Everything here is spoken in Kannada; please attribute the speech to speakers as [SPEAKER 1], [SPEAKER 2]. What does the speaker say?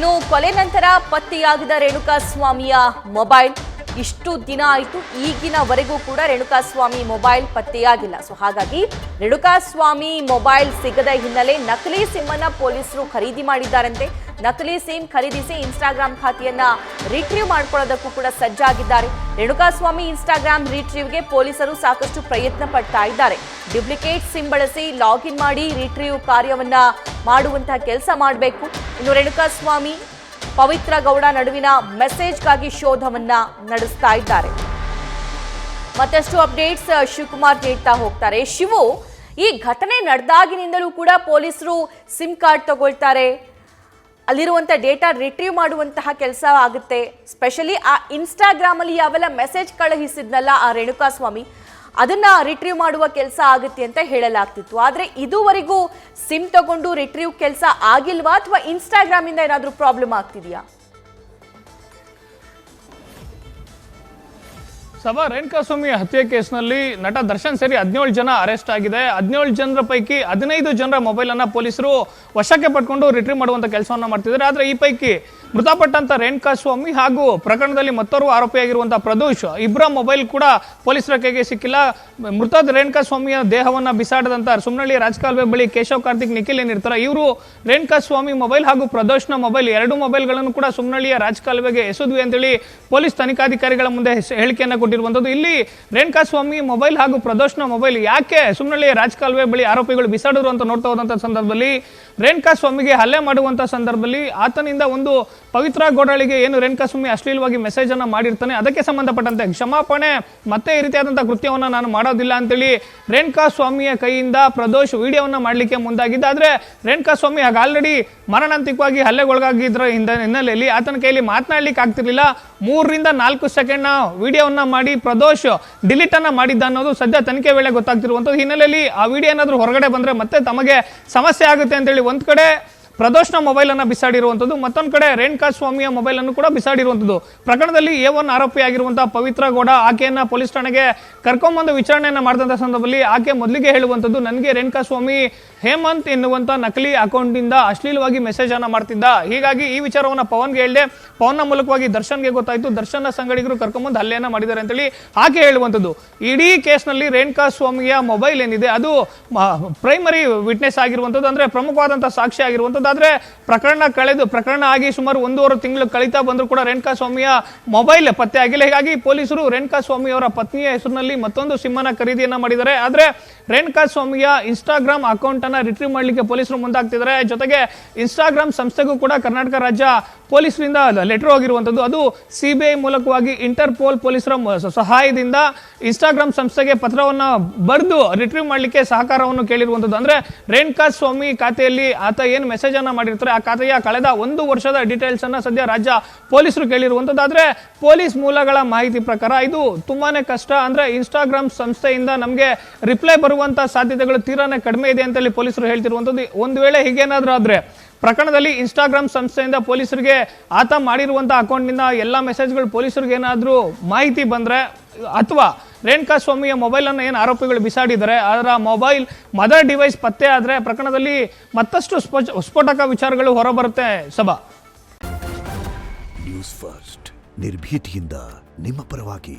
[SPEAKER 1] ಇನ್ನು ಕೊಲೆ ನಂತರ ಪತ್ತೆಯಾಗಿದ ರೇಣುಕಾಸ್ವಾಮಿಯ ಮೊಬೈಲ್ ಇಷ್ಟು ದಿನ ಆಯಿತು, ಈಗಿನವರೆಗೂ ಕೂಡ ರೇಣುಕಾಸ್ವಾಮಿ ಮೊಬೈಲ್ ಪತ್ತೆಯಾಗಿಲ್ಲ. ಸೊ ಹಾಗಾಗಿ ರೇಣುಕಾಸ್ವಾಮಿ ಮೊಬೈಲ್ ಸಿಗದ ಹಿನ್ನೆಲೆ ನಕಲಿ ಸಿಮ್ ಅನ್ನ ಪೊಲೀಸರು ಖರೀದಿ ಮಾಡಿದ್ದಾರಂತೆ. ನಕಲಿ ಸಿಮ್ ಖರೀದಿಸಿ ಇನ್ಸ್ಟಾಗ್ರಾಮ್ ಖಾತೆಯನ್ನ ರಿಟ್ರೀವ್ ಮಾಡ್ಕೊಳ್ಳೋದಕ್ಕೂ ಕೂಡ ಸಜ್ಜಾಗಿದ್ದಾರೆ. ರೇಣುಕಾಸ್ವಾಮಿ ಇನ್ಸ್ಟಾಗ್ರಾಮ್ ರಿಟ್ರೀವ್ಗೆ ಪೊಲೀಸರು ಸಾಕಷ್ಟು ಪ್ರಯತ್ನ ಪಡ್ತಾ ಇದ್ದಾರೆ. ಡ್ಯೂಪ್ಲಿಕೇಟ್ ಸಿಮ್ ಬಳಸಿ ಲಾಗಿನ್ ಮಾಡಿ ರಿಟ್ರೀವ್ ಕಾರ್ಯವನ್ನ ಮಾಡುವಂತಹ ಕೆಲಸ ಮಾಡಬೇಕು. ಇನ್ನು ರೇಣುಕಾಸ್ವಾಮಿ ಪವಿತ್ರ ಗೌಡ ನಡುವಿನ ಮೆಸೇಜ್ಗಾಗಿ ಶೋಧವನ್ನ ನಡೆಸ್ತಾ ಇದ್ದಾರೆ. ಮತ್ತಷ್ಟು ಅಪ್ಡೇಟ್ಸ್ ಶಿವಕುಮಾರ್ ನೀಡ್ತಾ ಹೋಗ್ತಾರೆ. ಶಿವು, ಈ ಘಟನೆ ನಡೆದಾಗಿನಿಂದಲೂ ಕೂಡ ಪೊಲೀಸರು ಸಿಮ್ ಕಾರ್ಡ್ ತಗೊಳ್ತಾರೆ, ಅಲ್ಲಿರುವಂಥ ಡೇಟಾ ರಿಟ್ರೀವ್ ಮಾಡುವಂತಹ ಕೆಲಸ ಆಗುತ್ತೆ. ಸ್ಪೆಷಲಿ ಆ ಇನ್ಸ್ಟಾಗ್ರಾಮ್ ಅಲ್ಲಿ ಯಾವೆಲ್ಲ ಮೆಸೇಜ್ ಕಳುಹಿಸಿದ್ನಲ್ಲ ಆ ರೇಣುಕಾಸ್ವಾಮಿ, ಅದನ್ನ ರಿಟ್ರೀವ್ ಮಾಡುವ ಕೆಲಸ ಆಗುತ್ತೆ ಅಂತ ಹೇಳಲಾಗ್ತಿತ್ತು. ಆದ್ರೆ ಇದುವರೆಗೂ ಸಿಮ್ ತಗೊಂಡು ರಿಟ್ರೀವ್ ಕೆಲಸ ಆಗಿಲ್ವಾ ಅಥವಾ ಇನ್ಸ್ಟಾಗ್ರಾಮ್ ಇಂದ ಏನಾದ್ರೂ ಪ್ರಾಬ್ಲಮ್ ಆಗ್ತಿದೆಯಾ?
[SPEAKER 2] ಸಭಾ ರೇಣುಕಾಸ್ವಾಮಿ ಹತ್ಯೆ ಕೇಸ್ನಲ್ಲಿ ನಟ ದರ್ಶನ್ ಸೇರಿ 17 ಜನ ಅರೆಸ್ಟ್ ಆಗಿದೆ. 17 ಜನರ ಪೈಕಿ 15 ಜನರ ಮೊಬೈಲ್ ಅನ್ನ ಪೊಲೀಸರು ವಶಕ್ಕೆ ಪಡ್ಕೊಂಡು ರಿಟ್ರೀವ್ ಮಾಡುವಂತ ಕೆಲಸವನ್ನ ಮಾಡ್ತಿದ್ದಾರೆ. ಆದ್ರೆ ಈ ಪೈಕಿ ಮೃತಪಟ್ಟಂತ ರೇಣುಕಾಸ್ವಾಮಿ ಹಾಗೂ ಪ್ರಕರಣದಲ್ಲಿ ಮತ್ತೋರ್ವ ಆರೋಪಿಯಾಗಿರುವಂತಹ ಪ್ರದೋಷ್ ಇಬ್ಬರ ಮೊಬೈಲ್ ಕೂಡ ಪೊಲೀಸರ ಕೈಗೆ ಸಿಕ್ಕಿಲ್ಲ. ಮೃತ ರೇಣುಕಾಸ್ವಾಮಿಯ ದೇಹವನ್ನ ಬಿಸಾಡದಂತ ಸುಮ್ನಳ್ಳಿ ರಾಜಕಾಲುವೆ ಬಳಿ ಕೇಶವ್ ಕಾರ್ತಿಕ್ ನಿಖಿಲ್ ಏನಿರ್ತಾರೆ, ಇವರು ರೇಣುಕಾಸ್ವಾಮಿ ಮೊಬೈಲ್ ಹಾಗೂ ಪ್ರದೋಷ್ನ ಮೊಬೈಲ್ ಎರಡು ಮೊಬೈಲ್ಗಳನ್ನು ಕೂಡ ಸುಮ್ನಳ್ಳಿಯ ರಾಜಕಾಲುವೆಗೆ ಎಸೆದ್ವಿ ಅಂತೇಳಿ ಪೊಲೀಸ್ ತನಿಖಾಧಿಕಾರಿಗಳ ಮುಂದೆ ಹೇಳಿಕೆಯನ್ನು ಕೊಟ್ಟಿರುವಂತದ್ದು. ಇಲ್ಲಿ ರೇಣುಕಾಸ್ವಾಮಿ ಮೊಬೈಲ್ ಹಾಗೂ ಪ್ರದೋಷ್ನ ಮೊಬೈಲ್ ಯಾಕೆ ಸುಮ್ನಳ್ಳಿಯ ರಾಜಕಾಲುವೆ ಬಳಿ ಆರೋಪಿಗಳು ಬಿಸಾಡಿದ್ರು ಅಂತ ನೋಡ್ತಾ ಹೋದಂತ ಸಂದರ್ಭದಲ್ಲಿ ರೇಣುಕಾಸ್ವಾಮಿಗೆ ಹಲ್ಲೆ ಮಾಡುವಂತ ಸಂದರ್ಭದಲ್ಲಿ ಆತನಿಂದ ಒಂದು ಪವಿತ್ರ ಗೌಡಳಿಗೆ ಏನು ರೇಣುಕಾಸ್ವಾಮಿ ಅಶ್ಲೀಲವಾಗಿ ಮೆಸೇಜ್ ಅನ್ನ ಮಾಡಿರ್ತಾನೆ, ಅದಕ್ಕೆ ಸಂಬಂಧಪಟ್ಟಂತೆ ಕ್ಷಮಾಪಣೆ ಮತ್ತೆ ಈ ರೀತಿಯಾದಂತಹ ಕೃತ್ಯವನ್ನ ನಾನು ಮಾಡೋದಿಲ್ಲ ಅಂತೇಳಿ ರೇಣುಕಾಸ್ವಾಮಿಯ ಕೈಯಿಂದ ಪ್ರದೋಷ್ ವಿಡಿಯೋವನ್ನ ಮಾಡಲಿಕ್ಕೆ ಮುಂದಾಗಿದ್ದ. ಆದ್ರೆ ರೇಣುಕಾಸ್ವಾಮಿ ಆಗ ಆಲ್ರೆಡಿ ಮರಣಾಂತಿಕವಾಗಿ ಹಲ್ಲೆಗೊಳಗಾಗಿದ್ರ ಹಿನ್ನೆಲೆಯಲ್ಲಿ ಆತನ ಕೈಯಲ್ಲಿ ಮಾತನಾಡ್ಲಿಕ್ಕೆ ಆಗ್ತಿರ್ಲಿಲ್ಲ. 3 ರಿಂದ 4 ಸೆಕೆಂಡ್ನ ವಿಡಿಯೋವನ್ನ ಮಾಡಿ ಪ್ರದೋಷ್ ಡಿಲೀಟ್ ಅನ್ನ ಮಾಡಿದ್ದ ಅನ್ನೋದು ಸದ್ಯ ತನಿಖೆ ವೇಳೆ ಗೊತ್ತಾಗ್ತಿರುವಂತದ್ದು. ಹಿನ್ನೆಲೆಯಲ್ಲಿ ಆ ವಿಡಿಯೋ ಏನಾದ್ರೂ ಹೊರಗಡೆ ಬಂದ್ರೆ ಮತ್ತೆ ತಮಗೆ ಸಮಸ್ಯೆ ಆಗುತ್ತೆ ಅಂತೇಳಿ ಒಂದ್ ಕಡೆ ಪ್ರದೋಷ್ನ ಮೊಬೈಲ್ ಅನ್ನ ಬಿಸಾಡಿರುವಂತದ್ದು, ಮತ್ತೊಂದು ಕಡೆ ರೇಣುಕಾಸ್ವಾಮಿಯ ಮೊಬೈಲ್ ಅನ್ನು ಕೂಡ ಬಿಸಾಡಿರುವಂತದ್ದು. ಪ್ರಕರಣದಲ್ಲಿ A1 ಆರೋಪಿ ಆಗಿರುವಂತಹ ಪವಿತ್ರ ಗೌಡ ಆಕೆಯನ್ನ ಪೊಲೀಸ್ ಠಾಣೆಗೆ ಕರ್ಕೊಂಡ್ಬಂದು ವಿಚಾರಣೆಯನ್ನ ಮಾಡಿದಂತ ಸಂದರ್ಭದಲ್ಲಿ ಆಕೆ ಮೊದಲಿಗೆ ಹೇಳುವಂತದ್ದು, ನನಗೆ ರೇಣುಕಾಸ್ವಾಮಿ ಹೇಮಂತ್ ಎನ್ನುವಂತ ನಕಲಿ ಅಕೌಂಟ್ ಇಂದ ಅಶ್ಲೀಲವಾಗಿ ಮೆಸೇಜ್ ಅನ್ನ ಮಾಡ್ತಿದ್ದ, ಹೀಗಾಗಿ ಈ ವಿಚಾರವನ್ನ ಪವನ್ಗೆ ಹೇಳಿದೆ, ಪವನ್ನ ಮೂಲಕವಾಗಿ ದರ್ಶನ್ಗೆ ಗೊತ್ತಾಯ್ತು, ದರ್ಶನ್ ಸಂಗಡಿಗರು ಕರ್ಕೊಂಡ್ಬಂದು ಹಲ್ಲೆಯನ್ನ ಮಾಡಿದ್ದಾರೆ ಅಂತೇಳಿ ಆಕೆ ಹೇಳುವಂತದ್ದು. ಇಡೀ ಕೇಸ್ನಲ್ಲಿ ರೇಣುಕಾಸ್ವಾಮಿಯ ಮೊಬೈಲ್ ಏನಿದೆ ಅದು ಪ್ರೈಮರಿ ವಿಟ್ನೆಸ್ ಆಗಿರುವಂತದ್ದು, ಅಂದ್ರೆ ಪ್ರಮುಖವಾದಂತಹ ಸಾಕ್ಷಿ ಆಗಿರುವಂತದ್ದು. ಆದ್ರೆ ಪ್ರಕರಣ ಆಗಿ ಸುಮಾರು 1.5 ತಿಂಗಳು ಕಳೀತಾ ಬಂದ್ರು ಕೂಡ ರೇಣುಕಾಸ್ವಾಮಿಯ ಮೊಬೈಲ್ ಪತ್ತೆ ಆಗಿಲ್ಲ. ಹೀಗಾಗಿ ಪೊಲೀಸರು ರೇಣುಕಾಸ್ವಾಮಿ ಅವರ ಪತ್ನಿಯ ಹೆಸರಿನಲ್ಲಿ ಮತ್ತೊಂದು ಸಿಮ್ ಅನ್ನ ಖರೀದಿಯನ್ನ ಮಾಡಿದ್ದಾರೆ. ಆದ್ರೆ ರೇಣುಕಾಸ್ವಾಮಿಯ ಇನ್ಸ್ಟಾಗ್ರಾಮ್ ಅಕೌಂಟ್ ಅನ್ನ ರಿಟ್ರೀವ್ ಮಾಡಲಿಕ್ಕೆ ಪೊಲೀಸರು ಮುಂದಾಗ್ತಿದ್ದಾರೆ. ಜೊತೆಗೆ ಇನ್ಸ್ಟಾಗ್ರಾಮ್ ಸಂಸ್ಥೆಗೂ ಕೂಡ ಕರ್ನಾಟಕ ರಾಜ್ಯ ಪೊಲೀಸರಿಂದ ಲೆಟರ್ ಹೋಗಿರುವಂತದ್ದು. ಅದು ಸಿಬಿಐ ಮೂಲಕವಾಗಿ ಇಂಟರ್ಪೋಲ್ ಪೊಲೀಸರ ಸಹಾಯದಿಂದ ಇನ್ಸ್ಟಾಗ್ರಾಮ್ ಸಂಸ್ಥೆಗೆ ಪತ್ರವನ್ನ ಬರೆದು ರಿಟ್ರೀವ್ ಮಾಡಲಿಕ್ಕೆ ಸಹಕಾರವನ್ನು ಕೇಳಿರುವಂತದ್ದು. ಅಂದ್ರೆ ರೇಣುಕಾಸ್ವಾಮಿ ಖಾತೆಯಲ್ಲಿ ಆತ ಏನು ಮೆಸೇಜ್ ಅನ್ನ ಮಾಡಿರ್ತಾರೆ ಆ ಖಾತೆಯ ಕಳೆದ 1 ವರ್ಷದ ಡೀಟೇಲ್ಸ್ ಅನ್ನ ಸದ್ಯ ರಾಜ್ಯ ಪೊಲೀಸರು ಕೇಳಿರುವಂತದ್ದು. ಆದ್ರೆ ಪೊಲೀಸ್ ಮೂಲಗಳ ಮಾಹಿತಿ ಪ್ರಕಾರ ಇದು ತುಂಬಾನೇ ಕಷ್ಟ. ಅಂದ್ರೆ ಇನ್ಸ್ಟಾಗ್ರಾಮ್ ಸಂಸ್ಥೆಯಿಂದ ನಮಗೆ ರಿಪ್ಲೈ ಬರುವಂತ ಸಾಧ್ಯತೆಗಳು ತೀರಾನೇ ಕಡಿಮೆ ಇದೆ ಅಂತೇಳಿ ಪೊಲೀಸರು ಹೇಳ್ತಿರುವಂತದ್ದು. ಒಂದು ವೇಳೆ ಹೀಗೇನಾದ್ರೂ ಆದ್ರೆ ಪ್ರಕರಣದಲ್ಲಿ ಇನ್ಸ್ಟಾಗ್ರಾಮ್ ಸಂಸ್ಥೆಯಿಂದ ಪೊಲೀಸರಿಗೆ ಆತ ಮಾಡಿರುವಂತಹ ಅಕೌಂಟ್ ನಿಂದ ಎಲ್ಲಾ ಮೆಸೇಜ್ಗಳು ಪೊಲೀಸರಿಗೆ ಏನಾದ್ರೂ ಮಾಹಿತಿ ಬಂದ್ರೆ ಅಥವಾ ರೇಣುಕಾಸ್ವಾಮಿಯ ಮೊಬೈಲ್ ಅನ್ನು ಏನು ಆರೋಪಿಗಳು ಬಿಸಾಡಿದ್ದಾರೆ ಅದರ ಮೊಬೈಲ್ ಮದರ್ ಡಿವೈಸ್ ಪತ್ತೆ ಆದ್ರೆ ಪ್ರಕರಣದಲ್ಲಿ ಮತ್ತಷ್ಟು ಸ್ಫೋಟಕ ವಿಚಾರಗಳು ಹೊರಬರುತ್ತೆ. ಸಭಾ
[SPEAKER 3] ನ್ಯೂಸ್ ಫಸ್ಟ್ ನಿರ್ಭೀತಿಯಿಂದ ನಿಮ್ಮ ಪರವಾಗಿ.